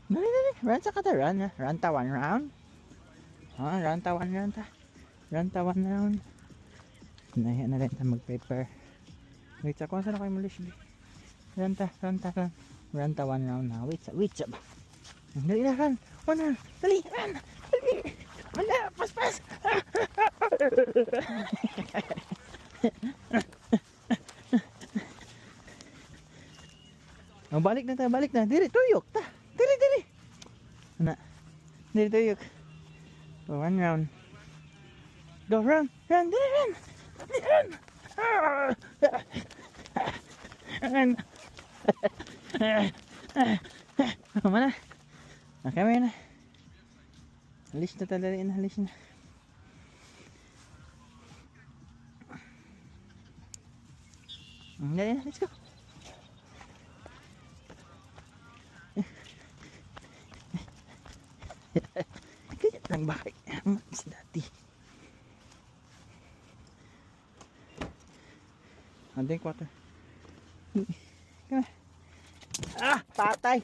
Dali, dali. Run sa kata. Run. Run ta one round. Run ta one round ta. Run ta one round. Nahiya na rin ta mag-prepare. Wait, sa kung saan ako yung mulis. Run ta, run ta, run. Run ta one round na. Wait, sa ba? Dali na, run. One round. Dali, run. Dali. Wala, pas. Balik na tayo, balik na. Diri, tuyok ta. Diri. Ano? Diri, tuyok. One round. Go, run. Diri, run. Run. Mana? Kami na. Halis na talaga na, halis na. Dali na, let's go. Kaya lang bakit si dati. Andeng quarter. Patay.